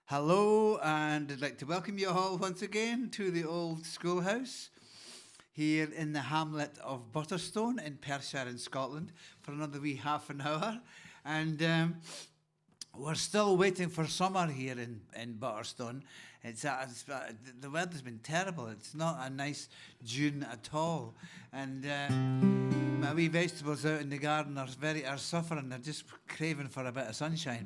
Hello, and I'd like to welcome you all once again to the old Schoolhouse here in the hamlet of Butterstone in Perthshire in Scotland for another wee half an hour. And we're still waiting for summer here in Butterstone. The weather's been terrible. It's not a nice June at all. And my wee vegetables out in the garden are suffering. They're just craving for a bit of sunshine.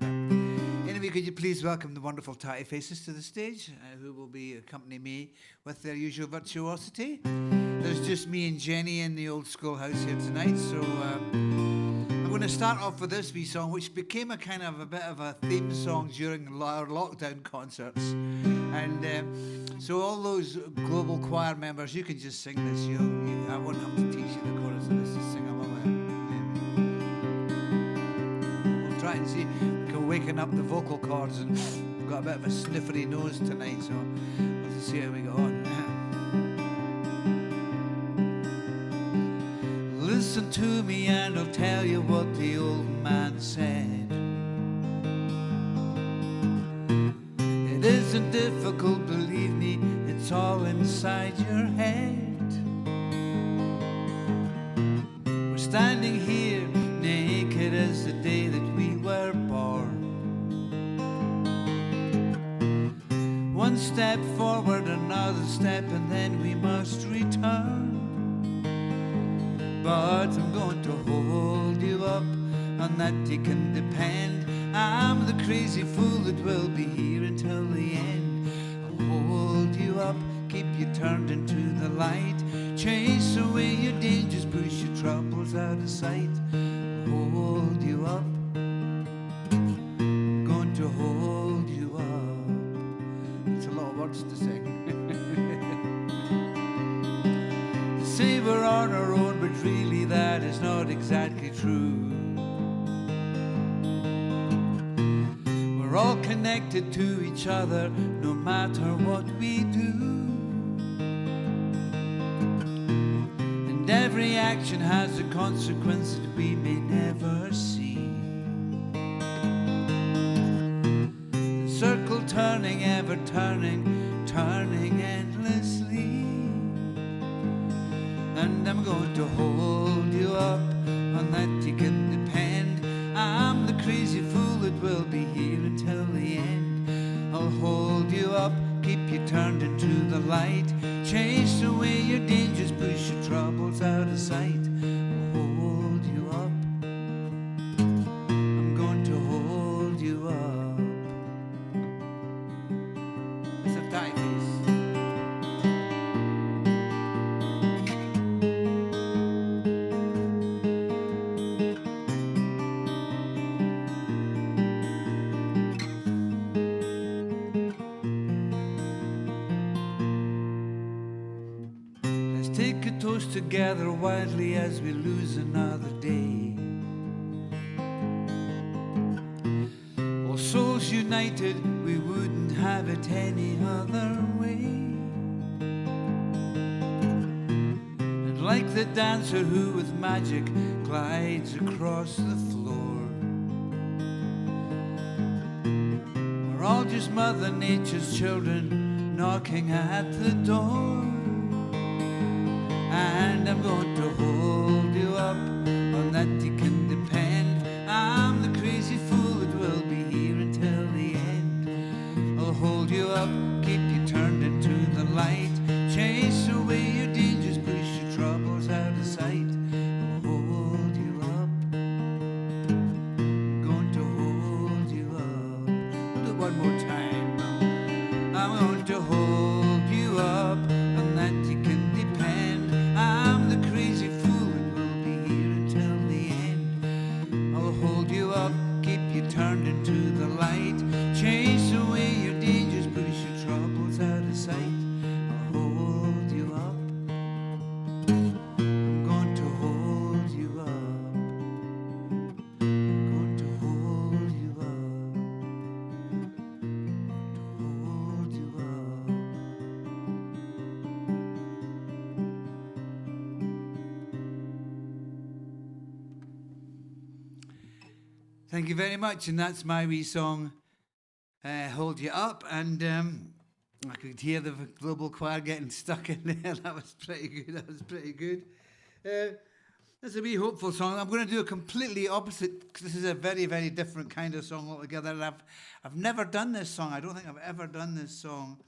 But anyway, could you please welcome the wonderful Tatty Faces to the stage, who will be accompanying me with their usual virtuosity. There's just me and Jenny in the old Schoolhouse here tonight, so I'm going to start off with this wee song, which became a bit of a theme song during our lockdown concerts. And so all those global choir members, you can just sing this. I won't have to teach you the chorus of this, just sing along with it. We'll try and see if we can waken up the vocal cords, and we've got a bit of a sniffery nose tonight, so we'll just see how we go on. Listen to me and I'll tell you what the old man said. It isn't difficult, believe me, it's all inside your head. We're standing here naked as the day that we were born. One step forward, another step, and then we must return. But I'm going to hold you up, on that you can depend. I'm the crazy fool that will be here until the end. I'll hold you up, keep you turned into the light, chase away your dangers, push your troubles out of sight. I'll hold you up, I'm going to hold you up. It's a lot of words to sing. Say we're on our own, but really that is not exactly true. We're all connected to each other, no matter what we do. And every action has a consequence that we may never see. The circle turning, ever turning, turning endlessly. And I'm going to hold you up, on that you can depend. I'm the crazy fool that will be here until the end. I'll hold you up, keep you turned into the light, chase away your dangers, push your troubles out of sight. I'll hold you up, I'm going to hold you up. It's a tight piece. Take a toast together widely as we lose another day. Also souls united, we wouldn't have it any other way. And like the dancer who with magic glides across the floor, we're all just Mother Nature's children knocking at the door. And I'm going to hold you up, on that you can depend. I'm the crazy fool that will be here until the end. I'll hold you up, keep you turned into the light, chase away your dangers, push your troubles out of sight. I'll hold you up, I'm going to hold you up. We'll do it one more time now. I'm going to hold you up, on that you can depend. I'm the crazy fool that will be here until the end. I'll hold you up, keep you turned into the light, chase away your dangers, push your troubles out of sight. I'll hold you up, I'm going to hold you up, I'm going to hold you up, I'm going to hold you up. Thank you very much, and that's my wee song, Hold You Up, and I could hear the global choir getting stuck in there. That was pretty good. That's a wee hopeful song. I'm going to do a completely opposite, 'cause this is a very, very different kind of song altogether. And I've never done this song. I don't think I've ever done this song.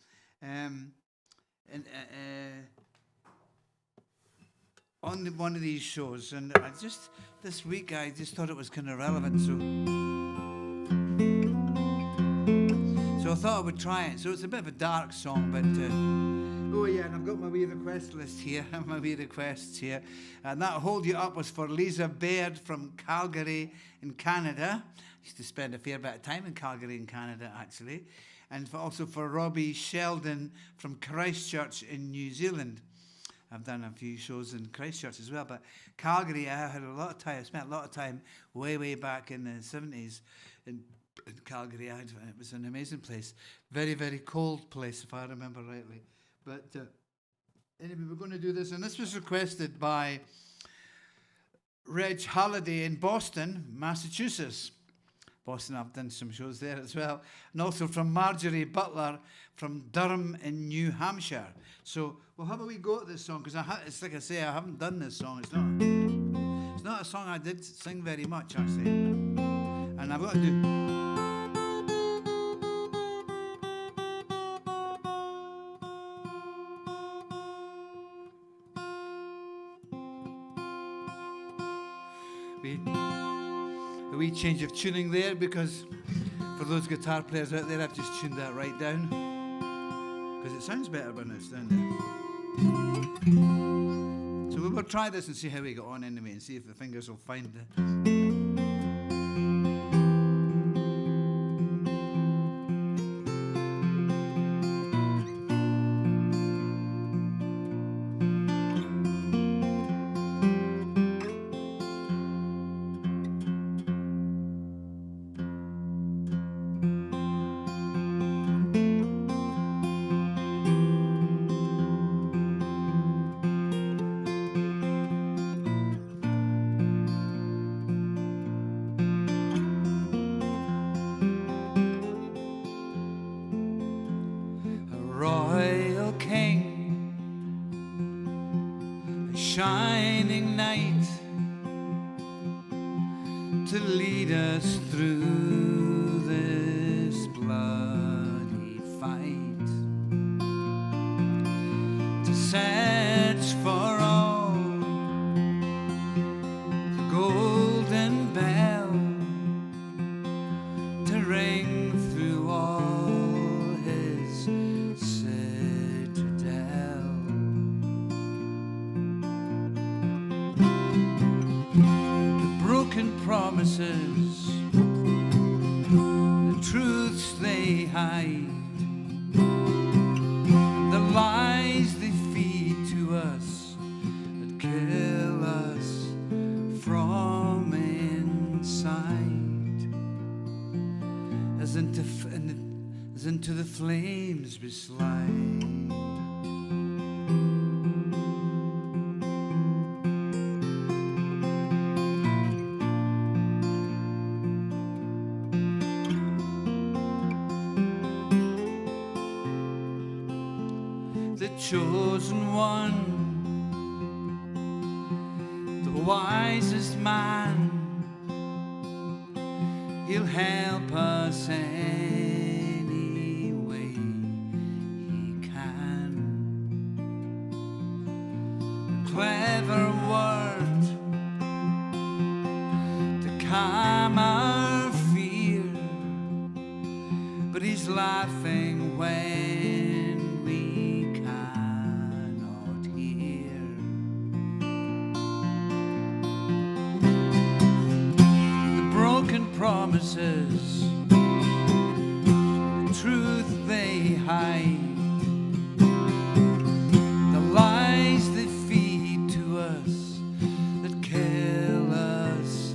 On one of these shows, and this week I just thought it was kind of relevant, so I thought I would try it. So it's a bit of a dark song, but oh yeah, and I've got my wee request list here, my wee requests here, and that Hold You Up was for Lisa Baird from Calgary in Canada. I used to spend a fair bit of time in Calgary in Canada, actually, and also for Robbie Sheldon from Christchurch in New Zealand. I've done a few shows in Christchurch as well, but Calgary, I had a lot of time. I spent a lot of time way back in the 70s in Calgary. It was an amazing place. Very, very cold place, if I remember rightly. But anyway, we're going to do this, and this was requested by Reg Halliday in Boston, Massachusetts. Boston, I've done some shows there as well. And also from Marjorie Butler from Durham in New Hampshire. So we'll have a wee go at this song, because it's like I say, I haven't done this song. It's not a song I did sing very much, actually. And I've got to do... A wee change of tuning there, because for those guitar players out there, I've just tuned that right down, because it sounds better when it's down there. So we'll try this and see how we get on anyway, and see if the fingers will find it. Shining night to lead us through this bloody fight, to search for all the golden bell, to ring through all his citadel. Promises, the truths they hide, the lies they feed to us that kill us from inside. As the as into the flames we slide. The chosen one, the wisest man, he'll help us any way he can. A clever word to calm our fear, but he's laughing when we cannot hear. The broken promises, the truth they hide, the lies they feed to us that kill us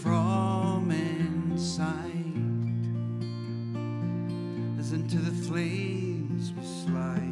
from inside. As into the flames we slide.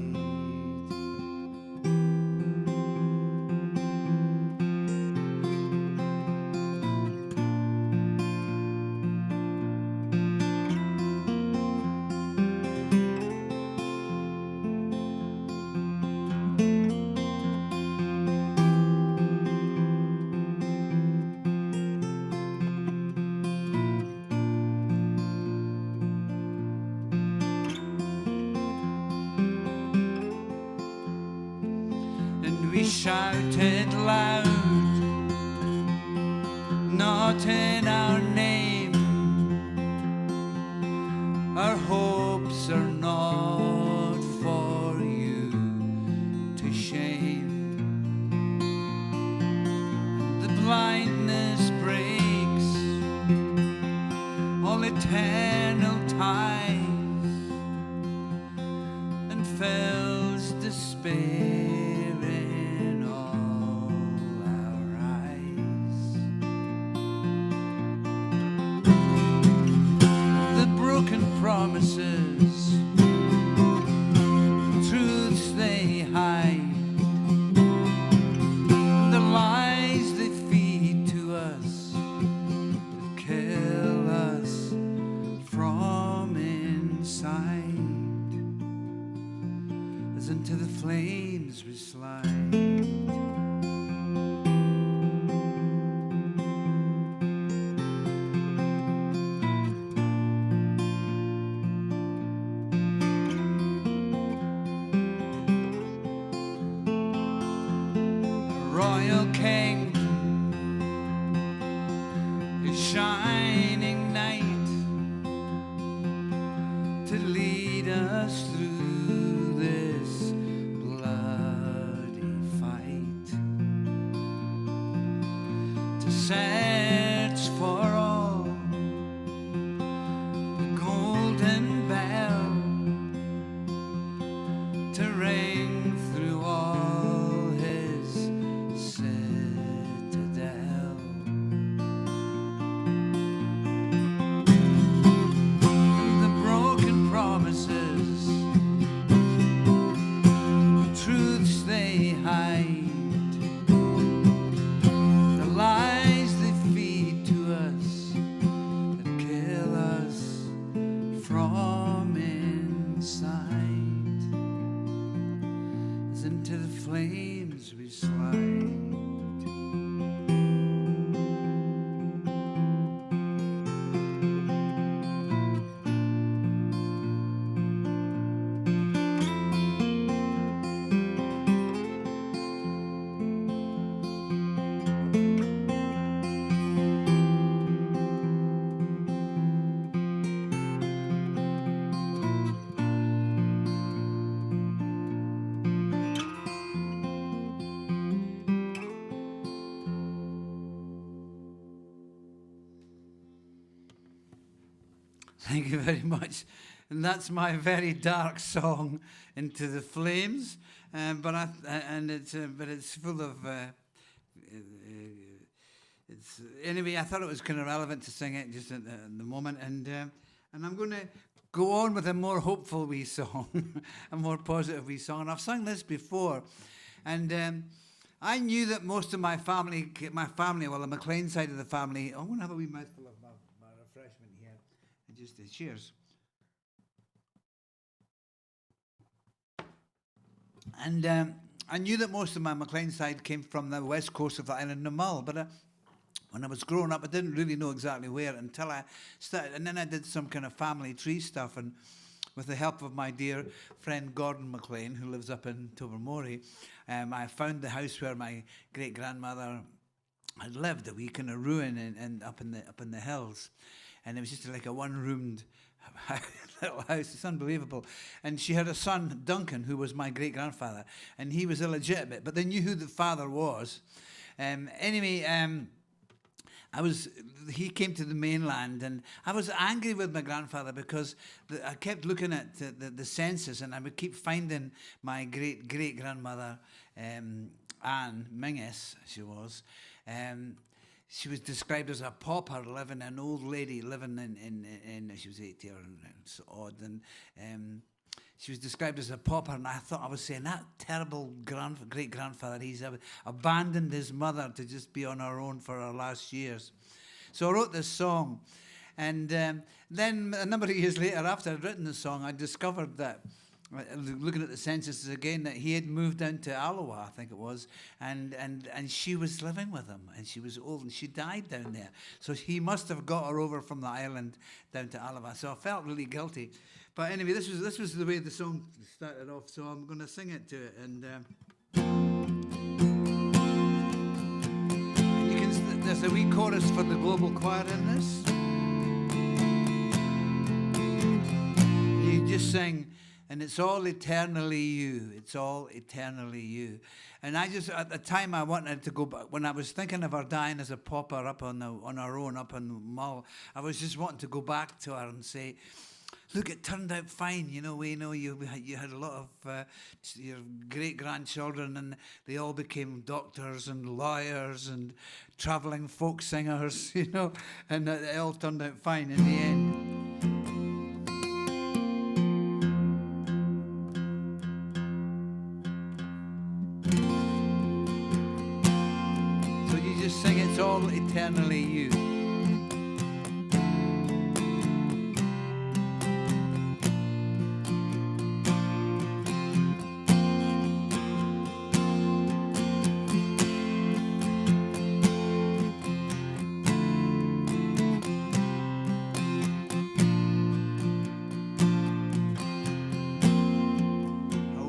We shouted loud, not in our name. Our hopes are not for you to shame. The blindness breaks all eternal ties and fills despair. Promises, truths they hide, and the lies they feed to us that kill us from inside. As into the flames we slide. Royal King, a shining night to lead us through this bloody fight, to search for all the golden bell, to ring through all his citadel. The broken promises, the truths they hide, the lies they feed to us that kill us from inside. As into the flames we slide. Thank you very much. And that's my very dark song, Into the Flames. But it's full of. Anyway, I thought it was kind of relevant to sing it just at the moment, and And I'm going to go on with a more hopeful wee song, a more positive wee song. And I've sung this before. And I knew that most of my family, well, the MacLean side of the family, I'm going to have a wee mouthful of my refreshment here. And just cheers. And I knew that most of my MacLean side came from the west coast of the island of Mull, but when I was growing up, I didn't really know exactly where until I started. And then I did some kind of family tree stuff, and with the help of my dear friend Gordon MacLean, who lives up in Tobermory, I found the house where my great-grandmother had lived, a wee kind of ruin and up in the hills. And it was just like a one-roomed little house. It's unbelievable. And she had a son, Duncan, who was my great-grandfather, and he was illegitimate, but they knew who the father was. He came to the mainland, and I was angry with my grandfather because I kept looking at the census, and I would keep finding my great-grandmother, Anne Mingus, she was. She was described as a pauper, an old lady living in she was 80 or so odd, and she was described as a pauper, and I thought I was saying, that terrible great-grandfather, he's abandoned his mother to just be on her own for her last years. So I wrote this song, and then a number of years later, after I'd written the song, I discovered that, looking at the census again, that he had moved down to Alloa, I think it was, and she was living with him, and she was old, and she died down there. So he must have got her over from the island down to Alloa. So I felt really guilty. But anyway, this was the way the song started off, so I'm going to sing it to it. And there's a wee chorus for the global choir in this. You just sing, and it's all eternally you. It's all eternally you. And I just, at the time, I wanted to go back. When I was thinking of her dying as a pauper up on our own, up in Mull, I was just wanting to go back to her and say, look, it turned out fine. You know, we know you had a lot of your great-grandchildren, and they all became doctors and lawyers and travelling folk singers, you know, and it all turned out fine in the end. So you just sing, it's all eternally you.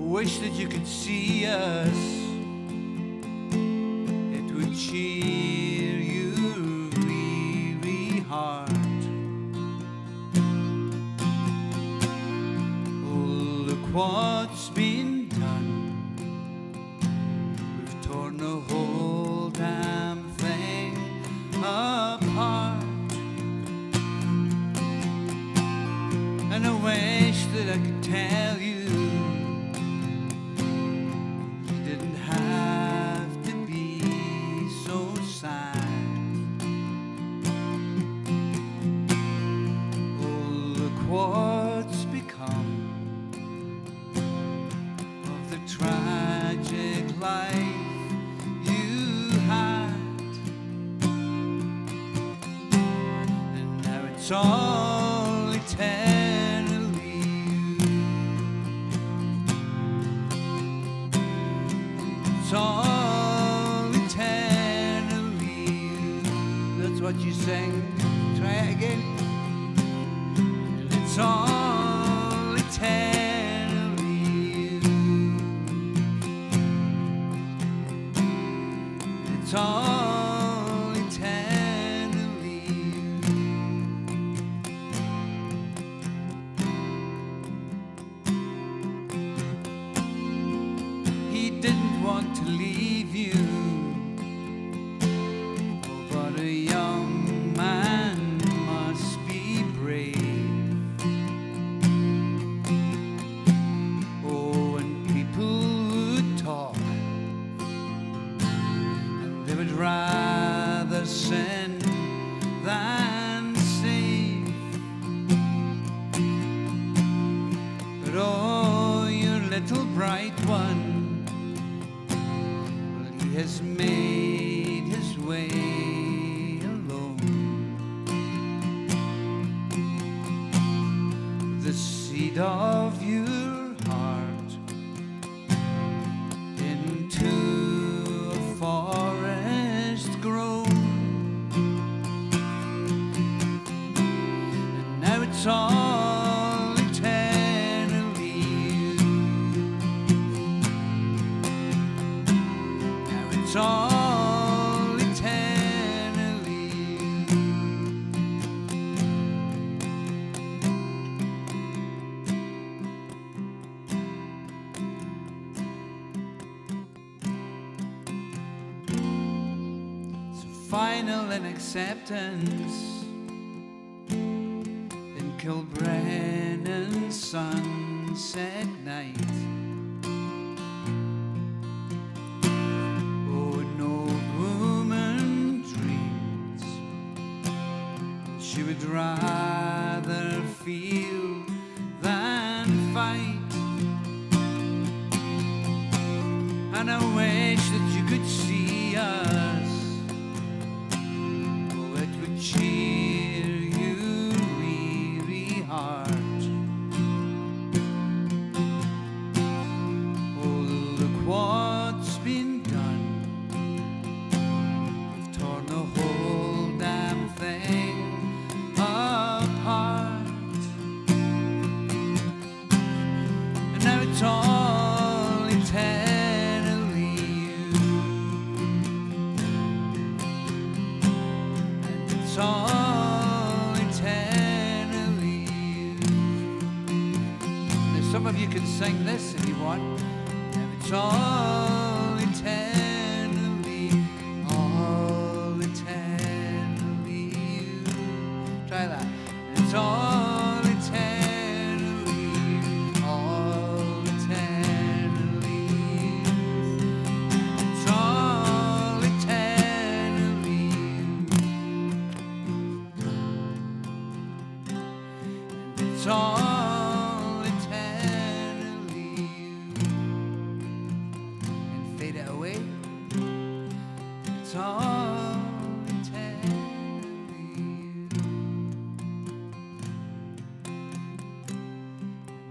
Wish that you could see us. It would cheer your weary heart. Oh, look what's been done. We've torn the whole damn thing apart. And I wish that I could tell you what's become of the tragic life you had, and now it's all eternally you. It's all eternally you. That's what you sing. Try it again. It's all eternally you. It's all eternally you. He didn't want to leave you, but a young man must be brave. Rather sin than save. little bright one, well, he has made his way alone. The seed of your heart into a forest grown, and now it's all eternally you. Now it's all eternally you. Final in acceptance in Kilbrennan's sunset night. Oh, an old woman dreams she would rather feel than fight, and I wish that you could see us. Cheer your weary heart. Oh, look what's been done. We've torn the whole damn thing apart, and now it's all eternally you. It's all eternally you. Now some of you can sing this if you want. And it's all eternally you. Try that. It's all eternally you. All eternally you. It's all eternally you. It's all eternally you. And fade it away. It's all eternally you.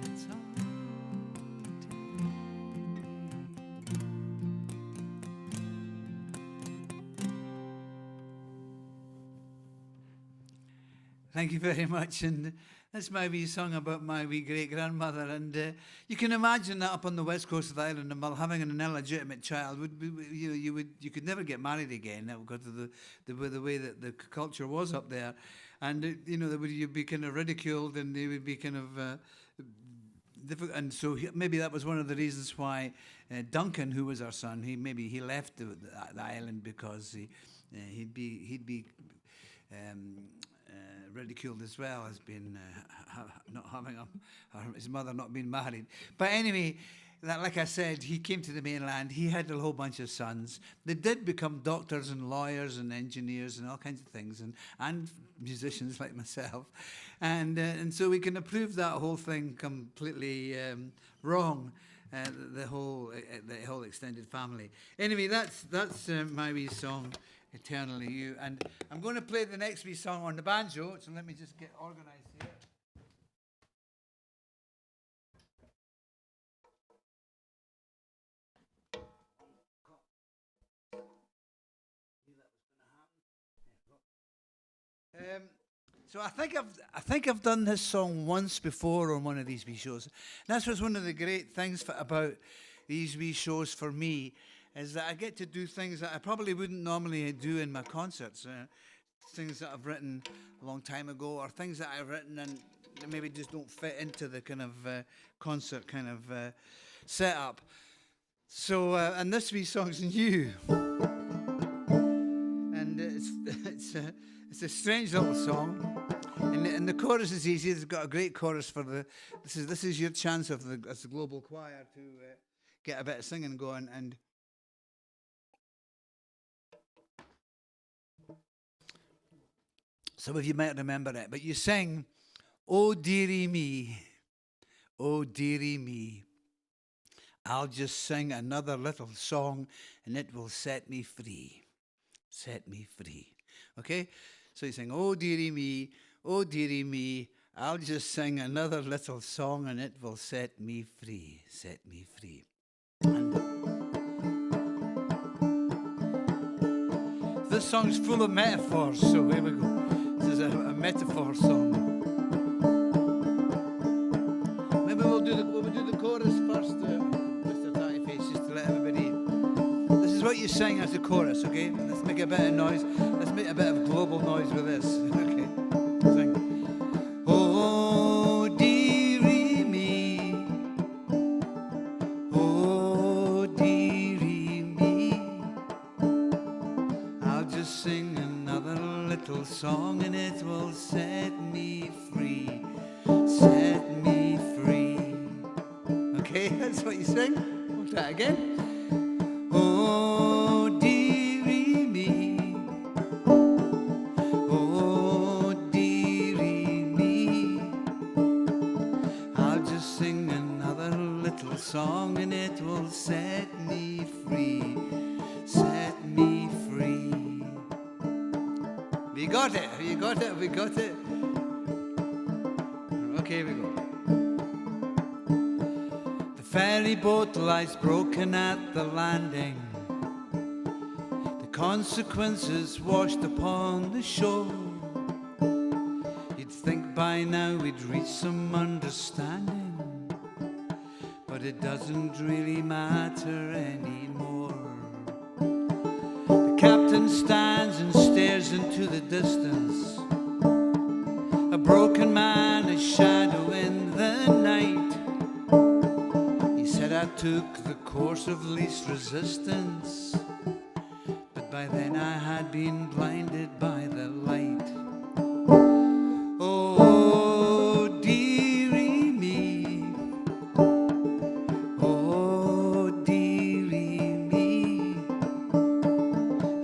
It's all eternally. Thank you very much. And that's my wee song about my wee great-grandmother. And you can imagine that up on the west coast of the island, and while having an illegitimate child, you could never get married again because of the way that the culture was up there. And you'd be kind of ridiculed, and they would be kind of difficult. And so maybe that was one of the reasons why Duncan, who was our son, he left the island because he'd be ridiculed as well as being not having his mother not being married. But anyway, like I said, he came to the mainland. He had a whole bunch of sons. They did become doctors and lawyers and engineers and all kinds of things, and musicians like myself. And so we can approve that whole thing completely wrong. The whole extended family. Anyway, that's my wee song, Eternally You. And I'm going to play the next wee song on the banjo, so let me just get organised here. So I think I've done this song once before on one of these wee shows. And that's what's one of the great things about these wee shows for me, is that I get to do things that I probably wouldn't normally do in my concerts. Things that I've written a long time ago, or things that I've written and maybe just don't fit into the kind of concert kind of setup. So, and this wee song's new. And it's a strange little song, and the chorus is easy. It's got a great chorus for the. This is your chance as the global choir to get a bit of singing going. And some of you might remember it, but you sing, "Oh dearie me, oh dearie me, I'll just sing another little song and it will set me free. Set me free. Okay? So you sing, oh dearie me, I'll just sing another little song and it will set me free. Set me free. And this song's full of metaphors, so here we go. This is a metaphor song. Maybe we'll do the chorus first, Mr. Tatty Face, just to let everybody. This is what you sing as the chorus, okay? Let's make a bit of noise. Let's make a bit of global noise with this. Okay, sing. Oh dearie me, oh dearie me, I'll just sing another little song and it will set me free. Set me free. Okay, that's what you sing. We'll try it again. Oh dearie me, oh dearie me, I'll just sing another little song and it will set me free. Set me free. We got it. You got it. We got it. Okay, we go. The ferry boat lies broken at the landing. The consequences washed upon the shore. You'd think by now we'd reach some understanding, but it doesn't really matter anymore. The captain stands and stares into the distance, a broken man, a shadow in the night. He said I took the course of least resistance, but by then I had been blinded by the light. Oh dearie me, oh dearie me,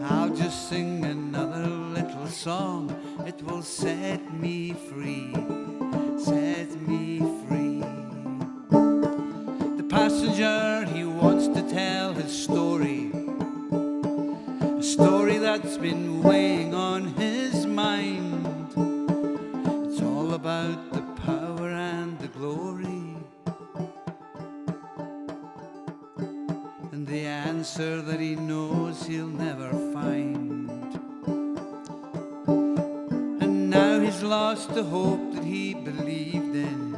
I'll just sing another little song, it will set me free. Set me free. The passenger, he wants to tell his story, a story that's been weighing on his mind. It's all about the power and the glory, and the answer that he knows he'll never find. And now he's lost the hope that he believed in.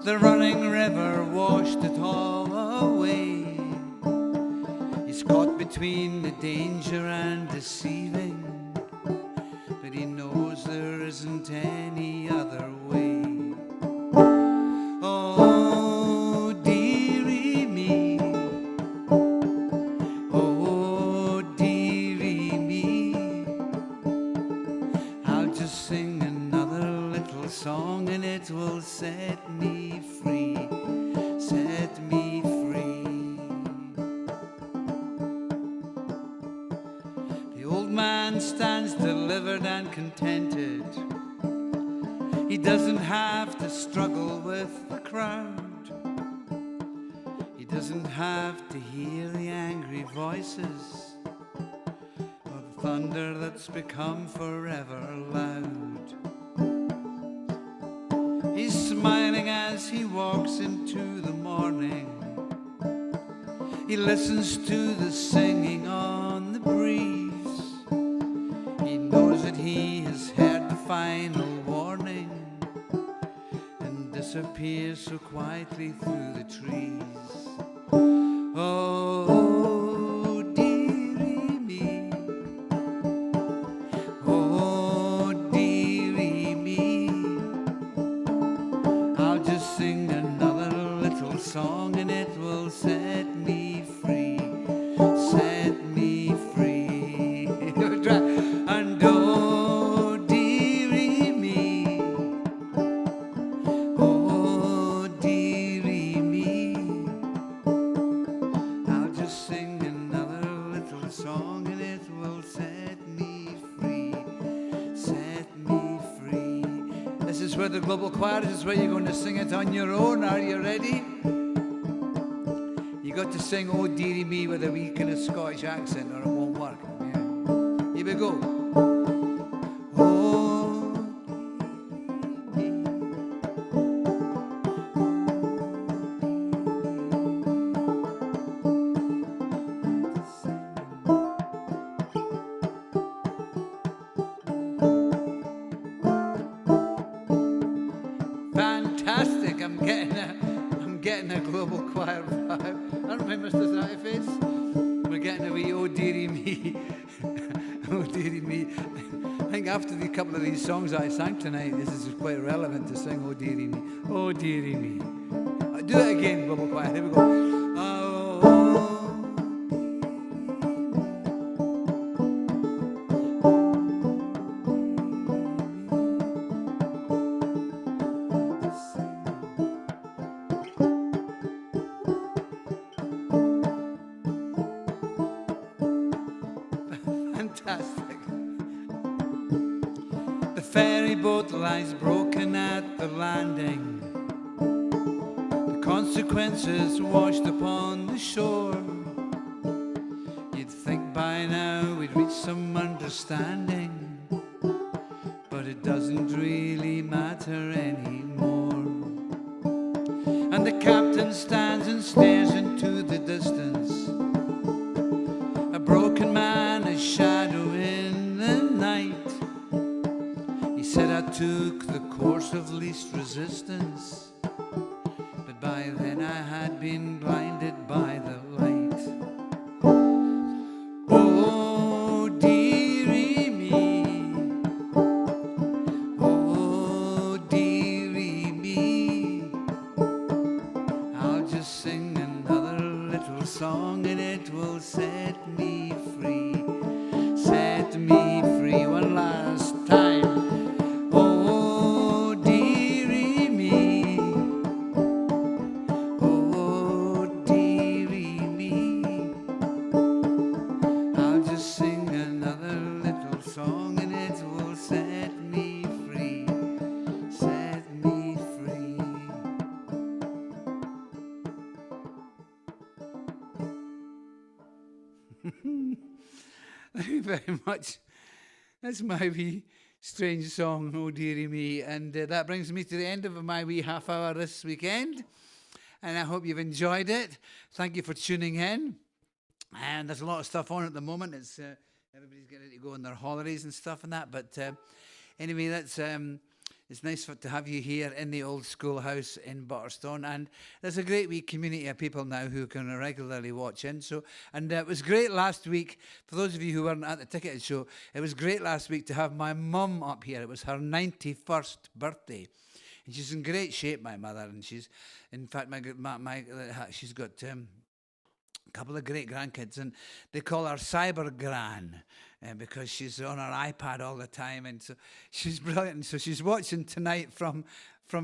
The running river washed it all away. He's caught between the danger and deceiving, but he knows there isn't any other way. Oh dearie me, oh dearie me, I'll just sing another little song and it will set me free. Set me free. The old man stands delivered and contented. He doesn't have to struggle with the crowd. He doesn't have to hear the angry voices or the thunder that's become forever loud. He's smiling as he walks into the morning. He listens to the singing on the breeze. He knows that he has heard the final warning and disappears so quietly through the trees. Oh dearie me, oh dearie me, I'll just sing another little song and it will set me free. Set me free. And oh dearie me, oh dearie me, I'll just sing another little song and it will set me free. Set me free. This is where the global choir is, where you're going to sing it on your own. Are you ready? got to sing "Oh Dearie Me" with a wee kind of Scottish accent, or it won't work. Yeah. Here we go. Oh, fantastic! I'm getting a global choir vibe. Aren't we, Mr. Snattyface? We're getting a wee "Oh Dearie Me." Oh dearie me. I think after the couple of these songs I sang tonight, this is quite relevant to sing "Oh dearie me." Oh dearie me. Do it again, Global Choir. Here we go. Oh, fantastic. The ferry boat lies broken at the landing. The consequences washed upon the shore. You'd think by now we'd reach some understanding, but it doesn't really matter anymore. And the captain stands and stares into the distance, a broken man, a shadow in the night. He said I took the course of least resistance, but by then I had been blinded by the light. Oh dearie me, oh dearie me, I'll just sing another little song and it will set me free. Set me free one last time. Oh dearie me, oh dearie me, I'll just sing another little song and it will set me free. Set me free. Thank you very much. That's my wee strange song, "Oh Dearie Me." And that brings me to the end of my wee half hour this weekend. And I hope you've enjoyed it. Thank you for tuning in. And there's a lot of stuff on at the moment. It's everybody's getting ready to go on their holidays and stuff and that. But anyway, that's it's nice to have you here in the old schoolhouse in Butterstone. And there's a great wee community of people now who can regularly watch in. So, and it was great last week. For those of you who weren't at the ticketed show, it was great last week to have my mum up here. It was her 91st birthday. And she's in great shape, my mother. And she's, in fact, she's got a couple of great grandkids, and they call her Cyber Gran because she's on her iPad all the time, and so she's brilliant. And so she's watching tonight from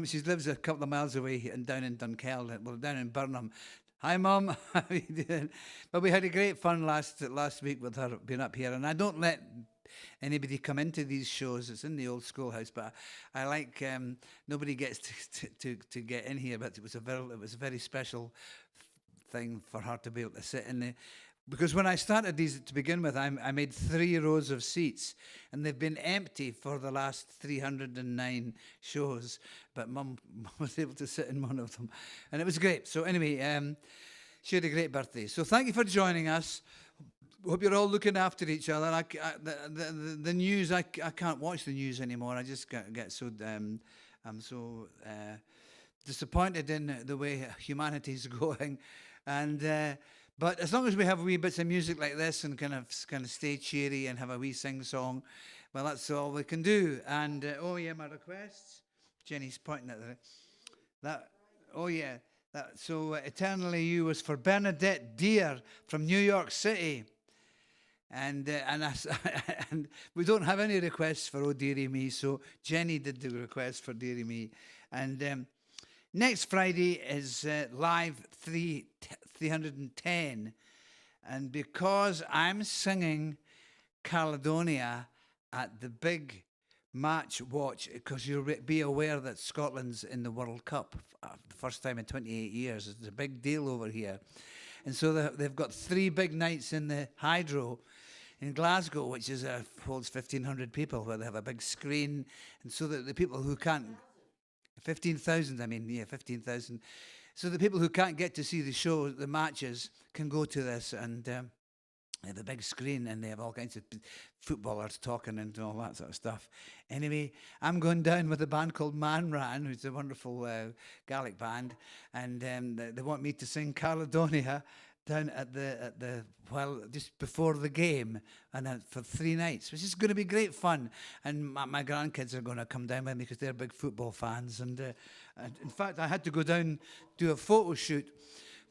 she lives a couple of miles away and down in Dunkeld, well, down in Burnham. Hi, Mum. How are you doing? But we had a great fun last week with her being up here, and I don't let anybody come into these shows. It's in the old schoolhouse, but I like nobody gets to get in here. But it was a very special thing for her to be able to sit in the, because when I started these to begin with, I made 3 rows of seats, and they've been empty for the last 309 shows, but Mum was able to sit in one of them, and it was great. So anyway, she had a great birthday. So thank you for joining us. Hope you're all looking after each other. The news, I can't watch the news anymore. I just get so, I'm so disappointed in the way humanity's going. And but as long as we have wee bits of music like this and kind of stay cheery and have a wee sing song, well, that's all we can do. And oh yeah, my requests. Jenny's pointing at that. Oh yeah, that. So Eternally You was for Bernadette Deer from New York City. And and we don't have any requests for "Oh Dearie Me," so Jenny did the request for "Dearie Me." And next Friday is live 310, and because I'm singing Caledonia at the big match watch, because you'll be aware that Scotland's in the World Cup the first time in 28 years. It's a big deal over here. And so they've got 3 big nights in the Hydro in Glasgow, which is holds 1,500 people, where they have a big screen. And so that the people who can't, 15,000, 15,000. So the people who can't get to see the show, the matches, can go to this, and they have a big screen, and they have all kinds of footballers talking and all that sort of stuff. Anyway, I'm going down with a band called Man Ran, who's a wonderful Gaelic band, and they want me to sing Caledonia down at the just before the game, and for 3 nights, which is going to be great fun. And my grandkids are going to come down with me because they're big football fans. And in fact, I had to go down do a photo shoot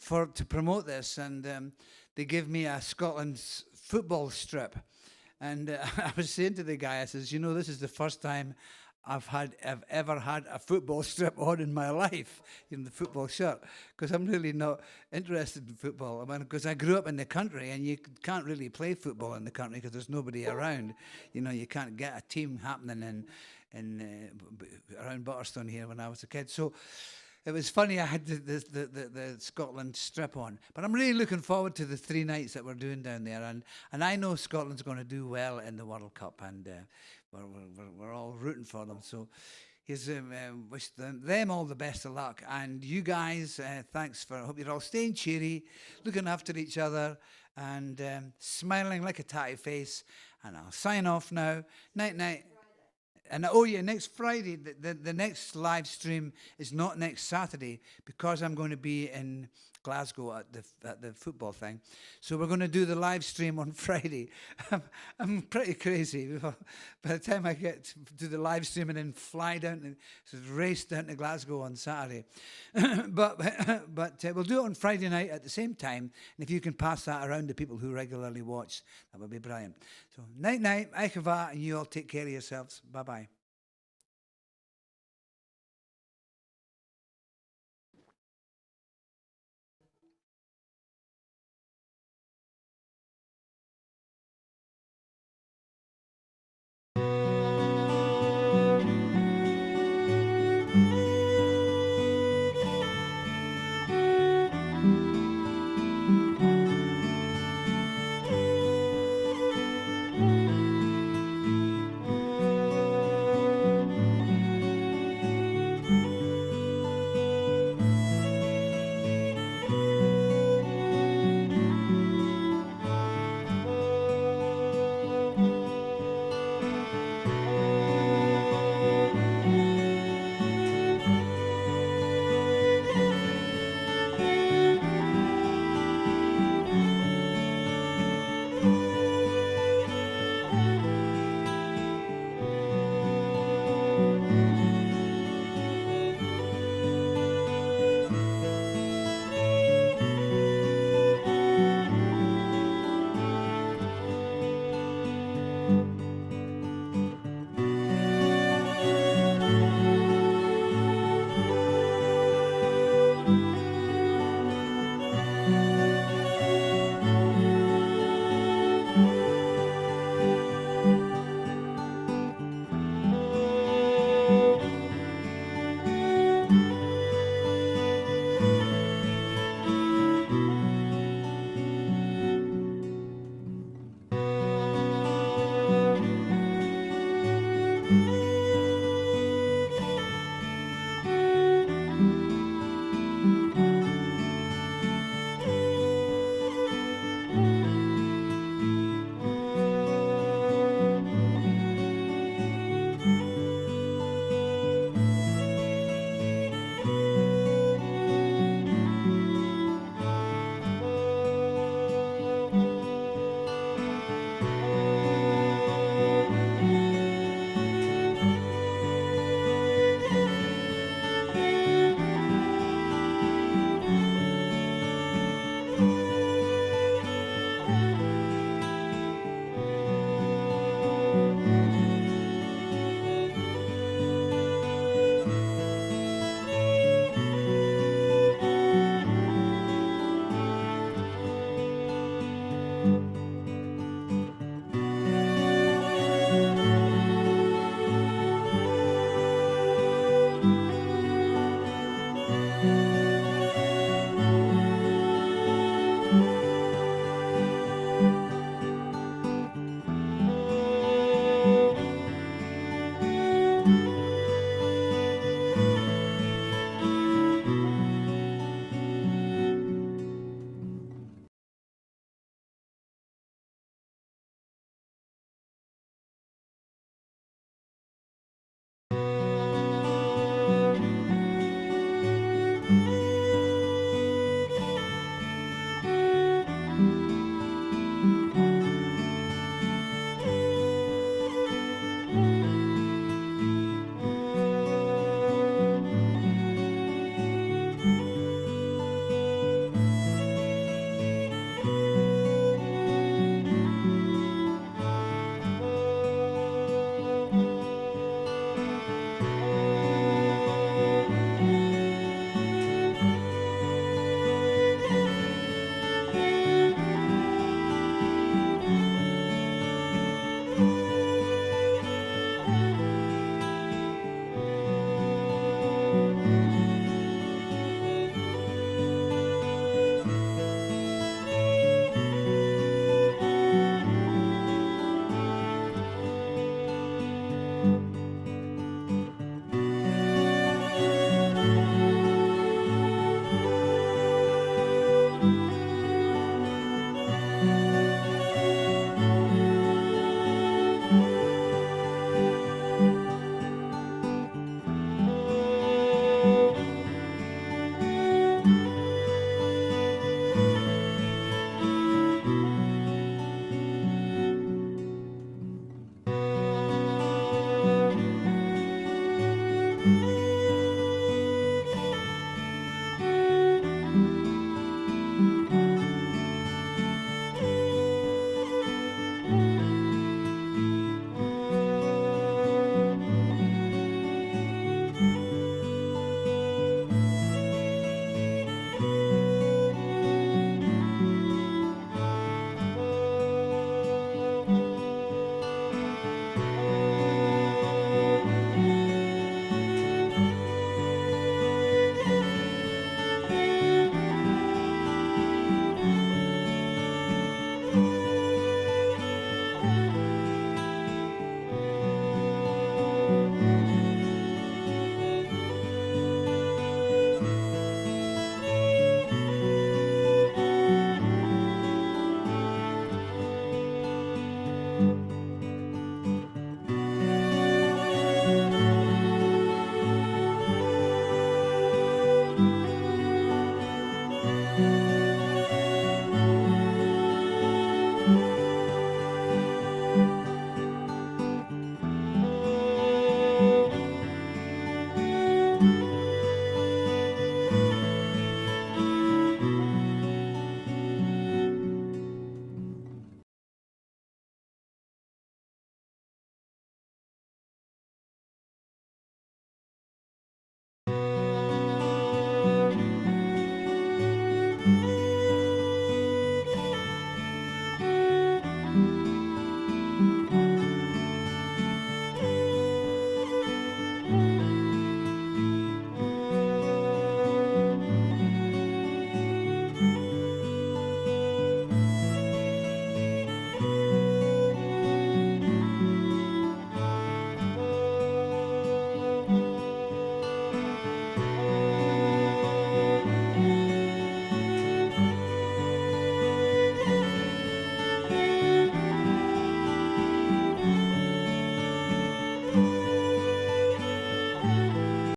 to promote this, and they gave me a Scotland's football strip. And I was saying to the guy, I says, this is the first time I've ever had a football strip on in my life, the football shirt, because I'm really not interested in football. Because I grew up in the country, and you can't really play football in the country because there's nobody around. You can't get a team happening in around Butterstone here when I was a kid. So it was funny, I had the Scotland strip on. But I'm really looking forward to the 3 nights that we're doing down there. And I know Scotland's going to do well in the World Cup, and we're all rooting for them. So here's wish them all the best of luck. And you guys, thanks I hope you're all staying cheery, looking after each other, and smiling like a tatty face. And I'll sign off now. Night, night. And next Friday, the next live stream is not next Saturday, because I'm going to be in Glasgow at the football thing. So we're going to do the live stream on Friday. I'm pretty crazy. By the time I get to do the live stream and then fly down race down to Glasgow on Saturday. but we'll do it on Friday night at the same time. And if you can pass that around to people who regularly watch, that would be brilliant. So night, night, Aikava, and you all take care of yourselves. Bye-bye.